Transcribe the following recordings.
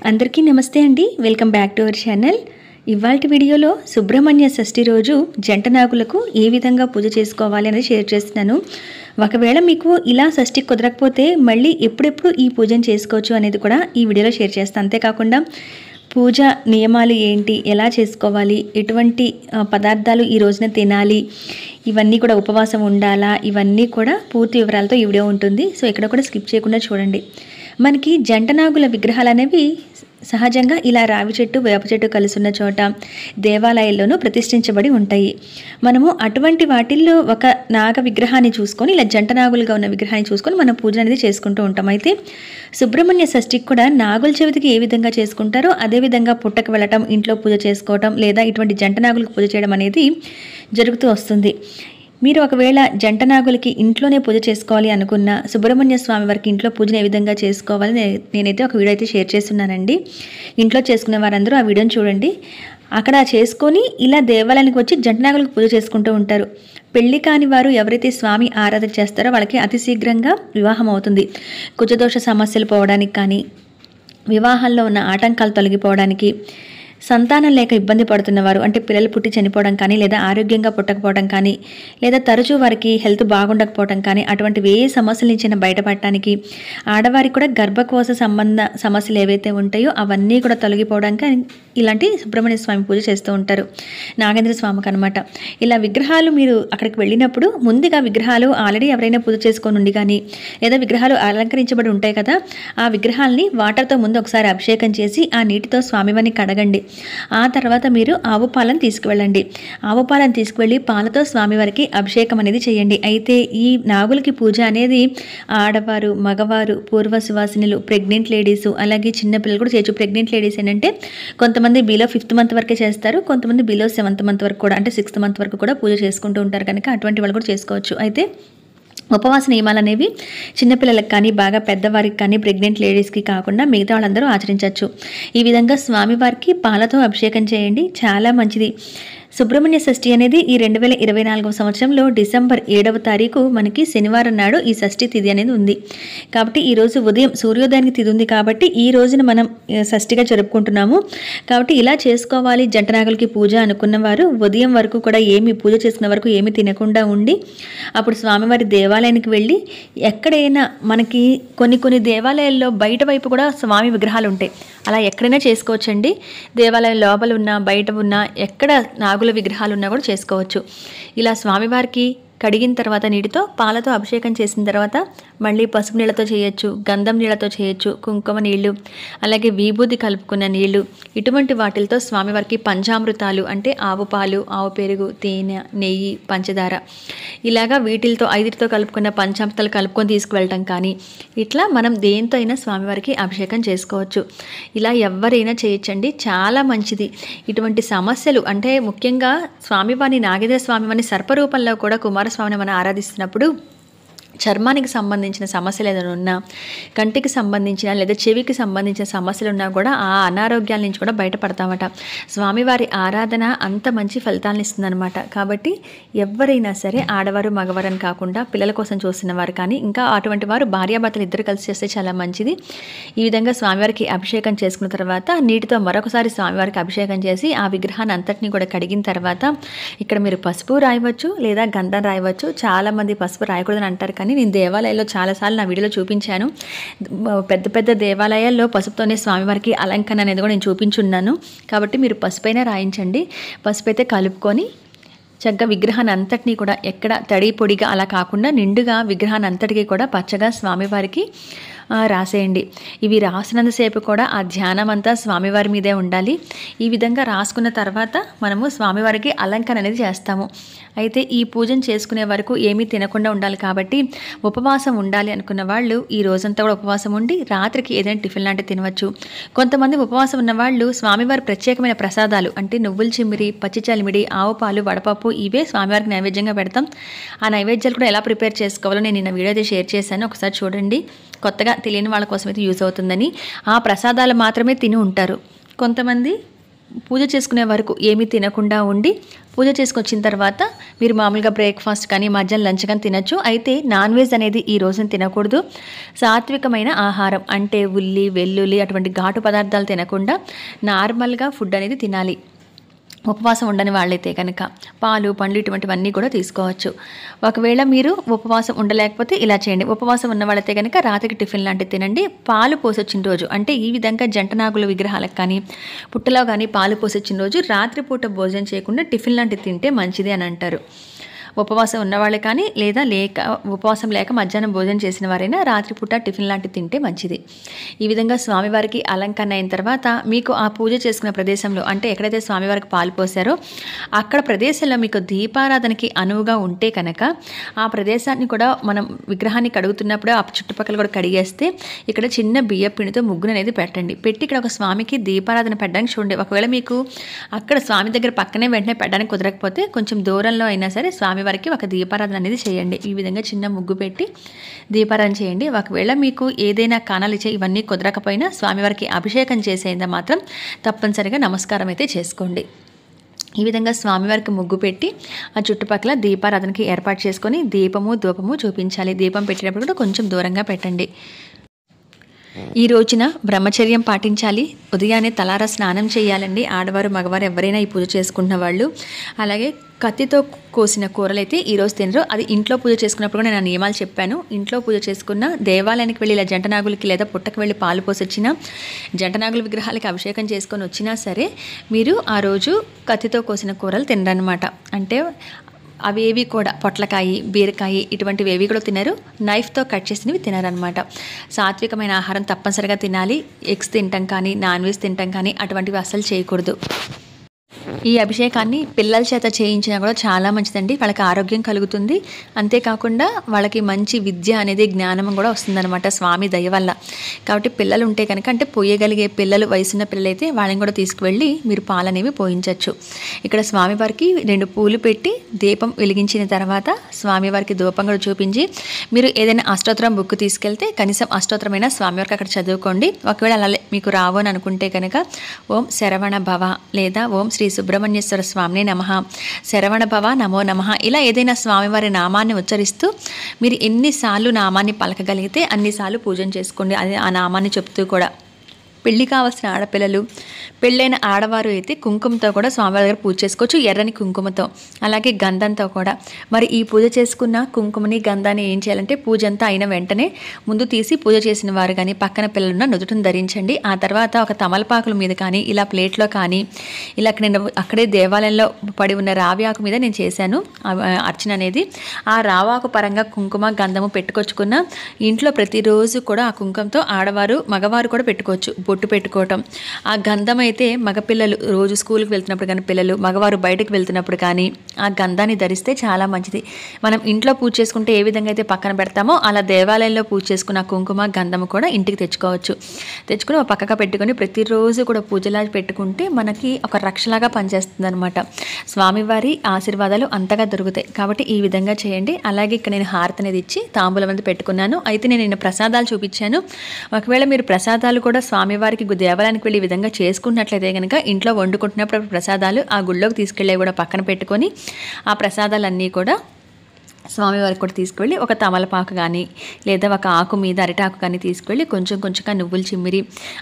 అందరికీ నమస్తే అండి. Welcome back to our channel. ఇవాల్టి వీడియోలో సుబ్రహ్మణ్య షష్ఠి రోజు జంట నాగులకు ఏ విధంగా పూజ చేసుకోవాలి అనేది షేర్ చేస్తున్నాను. ఒకవేళ మీకు ఇలా షష్ఠి కుదరకపోతే మళ్ళీ ఎప్పుడెప్పుడు ఈ పూజను చేసుకోవచ్చు అనేది కూడా ఈ వీడియోలో షేర్ చేస్తాను. అంతేకాకుండా పూజ నియమాలు ఏంటి, ఎలా చేసుకోవాలి, ఎటువంటి పదార్థాలు ఈ రోజున తినాలి, ఇవన్నీ కూడా ఉపవాసం ఉండాలా, ఇవన్నీ కూడా పూర్తి వివరాలతో ఈ వీడియో ఉంటుంది. సో ఇక్కడ కూడా స్కిప్ చేయకుండా చూడండి. మనకి జంట నాగుల విగ్రహాలు అనేవి సహజంగా ఇలా రావి చెట్టు వేప చెట్టు కలిసి ఉన్న చోట దేవాలయాల్లోనూ ప్రతిష్ఠించబడి ఉంటాయి. మనము అటువంటి వాటిల్లో ఒక నాగ విగ్రహాన్ని చూసుకొని, ఇలా జంట నాగులుగా ఉన్న విగ్రహాన్ని చూసుకొని మనం పూజ అనేది చేసుకుంటూ ఉంటాం. అయితే సుబ్రహ్మణ్య షష్ఠికి కూడా నాగుల చవితికి ఏ విధంగా చేసుకుంటారో అదేవిధంగా పుట్టకు వెళ్ళటం, ఇంట్లో పూజ చేసుకోవటం లేదా ఇటువంటి జంట నాగులకు పూజ చేయడం అనేది జరుగుతూ వస్తుంది. మీరు ఒకవేళ జంట నాగులకి ఇంట్లోనే పూజ చేసుకోవాలి అనుకున్న సుబ్రహ్మణ్య స్వామి వారికి ఇంట్లో పూజను ఏ విధంగా చేసుకోవాలని నేనైతే ఒక వీడియో అయితే షేర్ చేస్తున్నానండి. ఇంట్లో చేసుకునే వారందరూ ఆ వీడియోని చూడండి. అక్కడ చేసుకొని ఇలా దేవాలయానికి వచ్చి జంట నాగులకు పూజ చేసుకుంటూ ఉంటారు. పెళ్లి కాని వారు ఎవరైతే స్వామి ఆరాధన చేస్తారో వాళ్ళకి అతి శీఘ్రంగా వివాహం అవుతుంది. కుజదోష సమస్యలు పోవడానికి కానీ, వివాహాల్లో ఉన్న ఆటంకాలు తొలగిపోవడానికి, సంతానం లేక ఇబ్బంది పడుతున్నవారు అంటే పిల్లలు పుట్టి చనిపోవడం కానీ, లేదా ఆరోగ్యంగా పుట్టకపోవడం కానీ, లేదా తరచూ వారికి హెల్త్ బాగుండకపోవడం కానీ, అటువంటి ఏ సమస్యల నుంచి బయటపడటానికి, ఆడవారికి కూడా గర్భకోశ సంబంధ సమస్యలు ఏవైతే ఉంటాయో అవన్నీ కూడా తొలగిపోవడానికి ఇలాంటి సుబ్రహ్మణ్య స్వామి పూజ చేస్తూ ఉంటారు. నాగేంద్ర స్వామికి అనమాట. ఇలా విగ్రహాలు మీరు అక్కడికి వెళ్ళినప్పుడు ముందుగా విగ్రహాలు ఆల్రెడీ ఎవరైనా పూజ చేసుకొని ఉండి కానీ, లేదా విగ్రహాలు అలంకరించబడి ఉంటాయి కదా, ఆ విగ్రహాలని వాటర్తో ముందు ఒకసారి అభిషేకం చేసి ఆ నీటితో స్వామివారిని కడగండి. ఆ తర్వాత మీరు ఆవు పాలను తీసుకువెళ్ళండి. ఆవు పాలను తీసుకువెళ్ళి పాలతో స్వామివారికి అభిషేకం అనేది చేయండి. అయితే ఈ నాగులకి పూజ అనేది ఆడవారు, మగవారు, పూర్వ సువాసినులు, ప్రెగ్నెంట్ లేడీసు, అలాగే చిన్నపిల్లలు కూడా చేయొచ్చు. ప్రెగ్నెంట్ లేడీస్ ఏంటంటే కొంతమంది బిలో 5th మంత్ వరకే చేస్తారు, కొంతమంది బిలో 7th మంత్ వరకు కూడా, అంటే 6th మంత్ వరకు కూడా పూజ చేసుకుంటూ ఉంటారు కనుక అటువంటి వాళ్ళు కూడా చేసుకోవచ్చు. అయితే ఉపవాస నియమాలు అనేవి చిన్నపిల్లలకు కానీ, బాగా పెద్దవారికి కానీ, ప్రెగ్నెంట్ లేడీస్కి కాకుండా మిగతా వాళ్ళందరూ ఆచరించవచ్చు. ఈ విధంగా స్వామివారికి పాలతో అభిషేకం చేయండి, చాలా మంచిది. సుబ్రహ్మణ్య షష్ఠి అనేది ఈ 2024 సంవత్సరంలో డిసెంబర్ 7వ తారీఖు మనకి శనివారం నాడు ఈ షష్ఠి తిథి అనేది ఉంది. కాబట్టి ఈరోజు ఉదయం సూర్యోదయానికి తిథి ఉంది కాబట్టి ఈ రోజున మనం షష్ఠిగా జరుపుకుంటున్నాము. కాబట్టి ఇలా చేసుకోవాలి జంట నాగులకి పూజ అనుకున్న వారు ఉదయం వరకు కూడా పూజ చేసుకున్న వరకు ఏమి తినకుండా ఉండి అప్పుడు స్వామివారి దేవాలయానికి వెళ్ళి, ఎక్కడైనా మనకి కొన్ని దేవాలయాల్లో బయట వైపు కూడా స్వామి విగ్రహాలు ఉంటాయి, అలా ఎక్కడైనా చేసుకోవచ్చండి. దేవాలయం లోపల ఉన్నా బయట ఉన్నా ఎక్కడ నాగుల విగ్రహాలు ఉన్నా కూడా చేసుకోవచ్చు. ఇలా స్వామివారికి కడిగిన తర్వాత నీటితో పాలతో అభిషేకం చేసిన తర్వాత మళ్ళీ పసుపు నీళ్ళతో చేయొచ్చు, గంధం నీళ్ళతో చేయొచ్చు, కుంకుమ నీళ్లు, అలాగే విభూది కలుపుకున్న నీళ్లు, ఇటువంటి వాటిలతో స్వామివారికి పంచామృతాలు అంటే ఆవు పాలు, ఆవు పెరుగు, తేనె, నెయ్యి, పంచదార, ఇలాగా వీటితో 5తో కలుపుకున్న పంచామృతాలు కలుపుకొని తీసుకువెళ్ళటం కానీ, ఇట్లా మనం దేంతో అయినా స్వామివారికి అభిషేకం చేసుకోవచ్చు. ఇలా ఎవరైనా చేయొచ్చండి, చాలా మంచిది. ఇటువంటి సమస్యలు అంటే ముఖ్యంగా స్వామివారిని నాగేంద్ర స్వామివారిని సర్పరూపంలో కూడా కుమారస్వామిని మనం ఆరాధిస్తున్నప్పుడు చర్మానికి సంబంధించిన సమస్యలు ఏదైనా ఉన్నా, కంటికి సంబంధించిన లేదా చెవికి సంబంధించిన సమస్యలు ఉన్నా కూడా ఆ అనారోగ్యాల నుంచి కూడా బయటపడతామట. స్వామివారి ఆరాధన అంత మంచి ఫలితాలను ఇస్తుందన్నమాట. కాబట్టి ఎవరైనా సరే ఆడవారు మగవారు అని కాకుండా పిల్లల కోసం చూస్తున్న వారు కానీ, ఇంకా అటువంటి వారు భార్యాభర్తలు ఇద్దరు కలిసి చేస్తే చాలా మంచిది. ఈ విధంగా స్వామివారికి అభిషేకం చేసుకున్న తర్వాత నీటితో మరొకసారి స్వామివారికి అభిషేకం చేసి ఆ విగ్రహాన్ని అంతటినీ కూడా కడిగిన తర్వాత ఇక్కడ మీరు పసుపు రాయవచ్చు లేదా గంధం రాయవచ్చు. చాలామంది పసుపు రాయకూడదని అంటారు కానీ నేను దేవాలయాల్లో చాలాసార్లు నా వీడియోలో చూపించాను. పెద్ద దేవాలయాల్లో పసుపుతోనే స్వామివారికి అలంకరణ అనేది కూడా నేను చూపించున్నాను. కాబట్టి మీరు పసుపైన రాయించండి. పసుపు అయితే కలుపుకొని చక్కగా విగ్రహాన్ని అంతటినీ కూడా ఎక్కడ తడి పొడిగా అలా కాకుండా నిండుగా విగ్రహాన్ని అంతటికీ కూడా పచ్చగా స్వామివారికి రాసేయండి. ఇవి రాసినంతసేపు కూడా ఆ ధ్యానం అంతా స్వామివారి మీదే ఉండాలి. ఈ విధంగా రాసుకున్న తర్వాత మనము స్వామివారికి అలంకరణ అనేది చేస్తాము. అయితే ఈ పూజను చేసుకునే వరకు ఏమీ తినకుండా ఉండాలి కాబట్టి ఉపవాసం ఉండాలి అనుకున్న వాళ్ళు ఈ రోజంతా కూడా ఉపవాసం ఉండి రాత్రికి ఏదైనా టిఫిన్ లాంటివి తినవచ్చు. కొంతమంది ఉపవాసం ఉన్న వాళ్ళు స్వామివారి ప్రత్యేకమైన ప్రసాదాలు అంటే నువ్వుల చిమ్మిడి, పచ్చి చలిమిడి, ఆవు పాలు, వడపప్పు ఇవే స్వామివారికి నైవేద్యంగా పెడతాం. ఆ నైవేద్యాలు కూడా ఎలా ప్రిపేర్ చేసుకోవాలో నేను నిన్న వీడియో అయితే షేర్ చేశాను, ఒకసారి చూడండి. కొత్తగా తెలియని వాళ్ళ కోసం అయితే యూజ్ అవుతుందని. ఆ ప్రసాదాలు మాత్రమే తిని ఉంటారు. కొంతమంది పూజ చేసుకునే వరకు ఏమీ తినకుండా ఉండి పూజ చేసుకొచ్చిన తర్వాత మీరు మామూలుగా బ్రేక్ఫాస్ట్ కానీ మధ్యాహ్నం లంచ్ కానీ తినచ్చు. అయితే నాన్ వెజ్ అనేది ఈ రోజున తినకూడదు. సాత్వికమైన ఆహారం అంటే ఉల్లి, వెల్లుల్లి అటువంటి ఘాటు పదార్థాలు తినకుండా నార్మల్గా ఫుడ్ అనేది తినాలి. ఉపవాసం ఉండని వాళ్ళైతే కనుక పాలు, పండ్లు ఇటువంటివన్నీ కూడా తీసుకోవచ్చు. ఒకవేళ మీరు ఉపవాసం ఉండలేకపోతే ఇలా చేయండి. ఉపవాసం ఉన్న వాళ్ళైతే కనుక రాత్రికి టిఫిన్ లాంటివి తినండి. పాలు పోసొచ్చిన రోజు అంటే ఈ విధంగా జంటనాగుల విగ్రహాలకు కానీ పుట్టలో కానీ పాలు పోసొచ్చిన రోజు రాత్రిపూట భోజనం చేయకుండా టిఫిన్ లాంటివి తింటే మంచిది అని అంటారు. ఉపవాసం ఉన్నవాళ్ళే కానీ లేదా ఉపవాసం లేక మధ్యాహ్నం భోజనం చేసిన వారైనా రాత్రిపూట టిఫిన్ లాంటివి తింటే మంచిది. ఈ విధంగా స్వామివారికి అలంకరణ అయిన తర్వాత మీకు ఆ పూజ చేసుకున్న ప్రదేశంలో అంటే ఎక్కడైతే స్వామివారికి పాలు పోసారో అక్కడ ప్రదేశంలో మీకు దీపారాధనకి అనువుగా ఉంటే కనుక ఆ ప్రదేశాన్ని కూడా మనం విగ్రహాన్ని కడుగుతున్నప్పుడు ఆ చుట్టుపక్కల కూడా కడిగేస్తే ఇక్కడ చిన్న బియ్య పిండితో ముగ్గును అనేది పెట్టండి. పెట్టి ఇక్కడ ఒక స్వామికి దీపారాధన పెట్టడానికి చూడండి. ఒకవేళ మీకు అక్కడ స్వామి దగ్గర పక్కనే వెంటనే పెట్టడానికి కుదరకపోతే కొంచెం దూరంలో అయినా సరే స్వామి వారికి ఒక దీపారాధన అనేది చేయండి. ఈ విధంగా చిన్న ముగ్గు పెట్టి దీపారాధన చేయండి. ఒకవేళ మీకు ఏదైనా కానాలు ఇవన్నీ కుదరకపోయినా స్వామివారికి అభిషేకం చేసేంత మాత్రం తప్పనిసరిగా నమస్కారం అయితే చేసుకోండి. ఈ విధంగా స్వామివారికి ముగ్గు పెట్టి ఆ చుట్టుపక్కల దీపారాధనకి ఏర్పాటు చేసుకొని దీపము, ధూపము చూపించాలి. దీపం పెట్టేటప్పుడు కూడా కొంచెం దూరంగా పెట్టండి. ఈ రోజున బ్రహ్మచర్యం పాటించాలి. ఉదయాన్నే తలారా స్నానం చేయాలండి. ఆడవారు, మగవారు ఎవరైనా ఈ పూజ చేసుకుంటున్న వాళ్ళు. అలాగే కత్తితో కోసిన కూరలు అయితే ఈరోజు తినరు. అది ఇంట్లో పూజ చేసుకున్నప్పుడు కూడా నేను ఆ నియమాలు చెప్పాను. ఇంట్లో పూజ చేసుకున్న దేవాలయానికి వెళ్ళి ఇలా జంటనాగులకి లేదా పుట్టకు వెళ్ళి పాలు పోసొచ్చినా జంటనాగుల విగ్రహాలకి అభిషేకం చేసుకొని వచ్చినా సరే మీరు ఆ రోజు కత్తితో కోసిన కూరలు తినరనమాట. అంటే అవేవి కూడా పొట్లకాయ, బీరకాయ ఇటువంటివి ఏవి కూడా తినరు. నైఫ్తో కట్ చేసినవి తినరనమాట. సాత్వికమైన ఆహారం తప్పనిసరిగా తినాలి. ఎగ్స్ తినటం కానీ, నాన్ వెజ్ తినటం కానీ అటువంటివి అస్సలు చేయకూడదు. ఈ అభిషేకాన్ని పిల్లల చేత చేయించినా కూడా చాలా మంచిదండి. వాళ్ళకి ఆరోగ్యం కలుగుతుంది. అంతేకాకుండా వాళ్ళకి మంచి విద్య అనేది, జ్ఞానం కూడా వస్తుందన్నమాట స్వామి దయ వల్ల. కాబట్టి పిల్లలు ఉంటే కనుక అంటే పోయగలిగే పిల్లలు, వయసున్న పిల్లలైతే వాళ్ళని కూడా తీసుకువెళ్ళి మీరు పాలనేవి పోయించవచ్చు. ఇక్కడ స్వామివారికి 2 పూలు పెట్టి దీపం వెలిగించిన తర్వాత స్వామివారికి ధూపం కూడా చూపించి మీరు ఏదైనా అష్టోత్తరం బుక్ తీసుకెళ్తే కనీసం అష్టోత్తరమైనా స్వామివారికి అక్కడ చదువుకోండి. ఒకవేళ అలా మీకు రావు అని అనుకుంటే కనుక ఓం శరవణ భవ లేదా ఓం శ్రీ సుబ్రహ్మణ్యేశ్వర స్వామిని నమః, శరవణ భవ నమో నమః ఇలా ఏదైనా స్వామివారి నామాన్ని ఉచ్చరిస్తూ మీరు ఎన్నిసార్లు నామాన్ని పలకగలిగితే అన్నిసార్లు పూజన చేసుకోండి. అదే ఆ నామాన్ని చెప్తూ కూడా. పెళ్లి కావాల్సిన ఆడపిల్లలు, పెళ్ళైన ఆడవారు అయితే కుంకుమతో కూడా స్వామివారి దగ్గర పూజ చేసుకోవచ్చు. ఎర్రని కుంకుమతో, అలాగే గంధంతో కూడా. మరి ఈ పూజ చేసుకున్న కుంకుమని, గంధాన్ని ఏం చేయాలంటే పూజ అంతా అయిన వెంటనే ముందు తీసి పూజ చేసిన వారు కానీ పక్కన పిల్లలున్న నుదుటిని ధరించండి. ఆ తర్వాత ఒక తమలపాకుల మీద కానీ ఇలా ప్లేట్లో కానీ ఇలా నేను అక్కడే దేవాలయంలో పడి ఉన్న రావి ఆకు మీద నేను చేశాను అర్చన అనేది. ఆ రావాకు పరంగా కుంకుమ, గంధము పెట్టుకొచ్చుకున్న ఇంట్లో ప్రతిరోజు కూడా ఆ కుంకుమతో ఆడవారు, మగవారు కూడా పెట్టుకోవచ్చు. బొట్టు పెట్టుకోవటం. ఆ గంధం అయితే మగపిల్లలు రోజు స్కూల్కి వెళ్తున్నప్పుడు కానీ పిల్లలు, మగవారు బయటకు వెళ్తున్నప్పుడు కానీ ఆ గంధాన్ని ధరిస్తే చాలా మంచిది. మనం ఇంట్లో పూజ చేసుకుంటే ఏ విధంగా అయితే పక్కన పెడతామో అలా దేవాలయంలో పూజ చేసుకున్న కుంకుమ, గంధము కూడా ఇంటికి తెచ్చుకోవచ్చు. తెచ్చుకుని ఒక పక్కగా పెట్టుకొని ప్రతిరోజు కూడా పూజలా పెట్టుకుంటే మనకి ఒక రక్షలాగా పనిచేస్తుంది అనమాట. స్వామివారి ఆశీర్వాదాలు అంతగా దొరుకుతాయి. కాబట్టి ఈ విధంగా చేయండి. అలాగే ఇక్కడ నేను హారతి అనేది ఇచ్చి తాంబూలం అనేది పెట్టుకున్నాను. అయితే నేను ప్రసాదాలు చూపించాను. ఒకవేళ మీరు ప్రసాదాలు కూడా స్వామివారికి దేవాలయానికి వెళ్ళి ఈ విధంగా చేసుకున్నట్లయితే కనుక ఇంట్లో వండుకుంటున్నప్పుడు ప్రసాదాలు ఆ గుళ్ళోకి తీసుకెళ్ళే కూడా పక్కన పెట్టుకొని ఆ ప్రసాదాలన్నీ కూడా స్వామివారికి కూడా తీసుకువెళ్ళి ఒక తమలపాకు కానీ లేదా ఒక ఆకు మీద అరిటాకు కానీ తీసుకువెళ్ళి కొంచెం కొంచెంగా నువ్వులు చిమ్మిరి,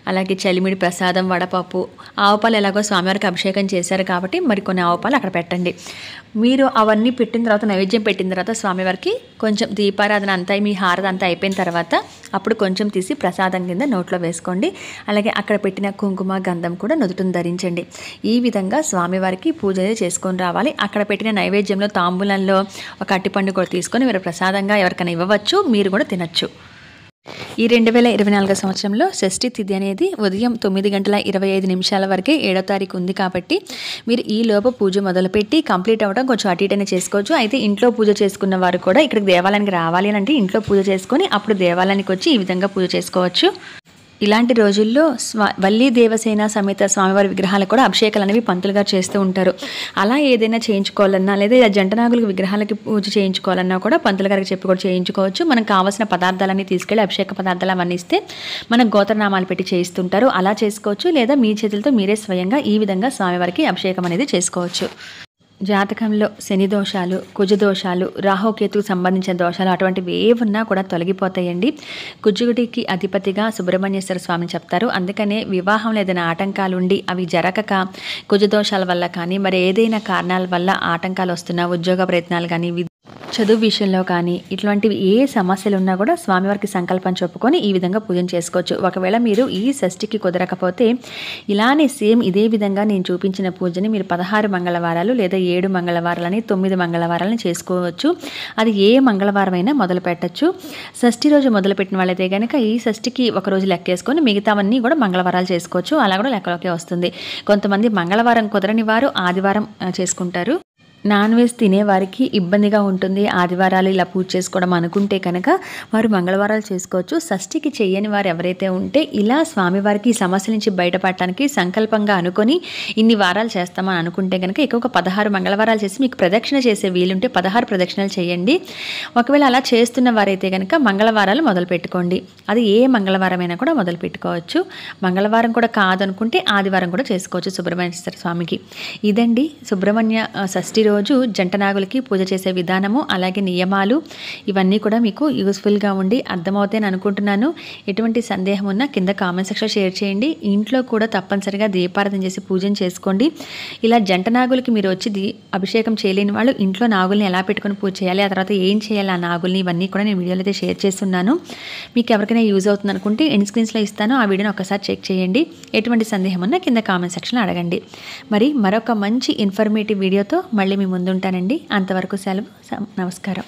అలాగే చలిమిడి ప్రసాదం, వడపప్పు, ఆవుపాలు ఎలాగో స్వామివారికి అభిషేకం చేశారు కాబట్టి మరికొన్ని ఆవుపాలు అక్కడ పెట్టండి. మీరు అవన్నీ పెట్టిన తర్వాత, నైవేద్యం పెట్టిన తర్వాత స్వామివారికి కొంచెం దీపారాధన అంతా, మీ హారతి అంతా అయిపోయిన తర్వాత అప్పుడు కొంచెం తీసి ప్రసాదం కింద నోట్లో వేసుకోండి. అలాగే అక్కడ పెట్టిన కుంకుమ, గంధం కూడా నుదుటిని ధరించండి. ఈ విధంగా స్వామివారికి పూజ చేసుకొని రావాలి. అక్కడ పెట్టిన నైవేద్యంలో తాంబూలంలో ఒక అట్టిపండు కూడా తీసుకొని మీరు ప్రసాదంగా ఎవరికైనా ఇవ్వవచ్చు, మీరు కూడా తినచ్చు. ఈ 2024 సంవత్సరంలో షష్ఠి తిథి అనేది ఉదయం 9:25 వరకే 7వ తారీఖు ఉంది. కాబట్టి మీరు ఈ లోపు పూజ మొదలుపెట్టి కంప్లీట్ అవ్వడం కొంచెం అటు ఇటనే చేసుకోవచ్చు. అయితే ఇంట్లో పూజ చేసుకున్న వారు కూడా ఇక్కడికి దేవాలయానికి రావాలి అని అంటే ఇంట్లో పూజ చేసుకొని అప్పుడు దేవాలయానికి వచ్చి ఈ విధంగా పూజ చేసుకోవచ్చు. ఇలాంటి రోజుల్లో వల్లి దేవసేన సమేత స్వామివారి విగ్రహాలకు కూడా అభిషేకాలు అనేవి పంతులు గారు చేస్తూ ఉంటారు. అలా ఏదైనా చేయించుకోవాలన్నా లేదా జంటనాగుల విగ్రహాలకి పూజ చేయించుకోవాలన్నా కూడా పంతులు గారికి చెప్పి కూడా చేయించుకోవచ్చు. మనకు కావాల్సిన పదార్థాలన్నీ తీసుకెళ్ళి అభిషేక పదార్థాలు అవన్నీ ఇస్తే మనకు గోత్రనామాలు పెట్టి చేయిస్తుంటారు. అలా చేసుకోవచ్చు. లేదా మీ చేతులతో మీరే స్వయంగా ఈ విధంగా స్వామివారికి అభిషేకం అనేది చేసుకోవచ్చు. జాతకంలో శని దోషాలు, కుజ దోషాలు, రాహుకేతుకు సంబంధించిన దోషాలు అటువంటివి ఏమున్నా కూడా తొలగిపోతాయండి. కుజుడికి అధిపతిగా సుబ్రహ్మణ్యేశ్వర స్వామిని చెప్తారు. అందుకనే వివాహంలో ఏదైనా ఆటంకాలు ఉండి అవి జరగక కుజ దోషాల వల్ల కానీ మరి ఏదైనా కారణాల వల్ల ఆటంకాలు వస్తున్నా, ఉద్యోగ ప్రయత్నాలు కానీ చదువు విషయంలో కానీ ఇట్లాంటివి ఏ సమస్యలు ఉన్నా కూడా స్వామివారికి సంకల్పం చెప్పుకొని ఈ విధంగా పూజన చేసుకోవచ్చు. ఒకవేళ మీరు ఈ షష్ఠికి కుదరకపోతే ఇలానే సేమ్ ఇదే విధంగా నేను చూపించిన పూజని మీరు 16 మంగళవారాలు లేదా 7 మంగళవారాలని 9 మంగళవారాలని చేసుకోవచ్చు. అది ఏ మంగళవారం అయినా మొదలు పెట్టచ్చు. షష్ఠి రోజు మొదలుపెట్టిన వాళ్ళైతే కనుక ఈ షష్ఠికి ఒక రోజు లెక్కేసుకొని మిగతావన్నీ కూడా మంగళవారాలు చేసుకోవచ్చు. అలా కూడా లెక్కలోకే వస్తుంది. కొంతమంది మంగళవారం కుదరని వారు ఆదివారం చేసుకుంటారు. నాన్ వెజ్ తినేవారికి ఇబ్బందిగా ఉంటుంది ఆదివారాలు ఇలా పూజ చేసుకోవడం అనుకుంటే కనుక వారు మంగళవారాలు చేసుకోవచ్చు. షష్ఠికి చేయని వారు ఎవరైతే ఉంటే ఇలా స్వామివారికి ఈ సమస్య నుంచి బయటపడటానికి సంకల్పంగా అనుకొని ఇన్ని వారాలు చేస్తామని అనుకుంటే కనుక ఎక్కువగా 16 మంగళవారాలు చేసి మీకు ప్రదక్షిణ చేసే వీలుంటే 16 ప్రదక్షిణలు చేయండి. ఒకవేళ అలా చేస్తున్న వారైతే కనుక మంగళవారాలు మొదలు పెట్టుకోండి. అది ఏ మంగళవారమైనా కూడా మొదలు పెట్టుకోవచ్చు. మంగళవారం కూడా కాదనుకుంటే ఆదివారం కూడా చేసుకోవచ్చు సుబ్రహ్మణ్యేశ్వర స్వామికి. ఇదండి సుబ్రహ్మణ్య షష్ఠి రోజు జంటనాగులకి పూజ చేసే విధానము, అలాగే నియమాలు ఇవన్నీ కూడా మీకు యూస్ఫుల్గా ఉండి అర్థమవుతాయని అనుకుంటున్నాను. ఎటువంటి సందేహం ఉన్నా కింద కామెంట్ సెక్షన్ షేర్ చేయండి. ఇంట్లో కూడా తప్పనిసరిగా దీపారాధన చేసి పూజను చేసుకోండి. ఇలా జంటనాగులకి మీరు వచ్చి అభిషేకం చేయలేని వాళ్ళు ఇంట్లో నాగుల్ని ఎలా పెట్టుకొని పూజ చేయాలి, ఆ తర్వాత ఏం చేయాలి ఆ నాగుల్ని, ఇవన్నీ కూడా నేను వీడియోలో అయితే షేర్ చేస్తున్నాను. మీకు ఎవరికైనా యూజ్ అవుతుంది అనుకుంటే ఎండ్ స్క్రీన్స్లో ఇస్తాను, ఆ వీడియోని ఒకసారి చెక్ చేయండి. ఎటువంటి సందేహం ఉన్నా కింద కామెంట్ సెక్షన్లో అడగండి. మరి మరొక మంచి ఇన్ఫర్మేటివ్ వీడియోతో మళ్ళీ మీ ముందుంటానండి. అంతవరకు సెలవు. నమస్కారం.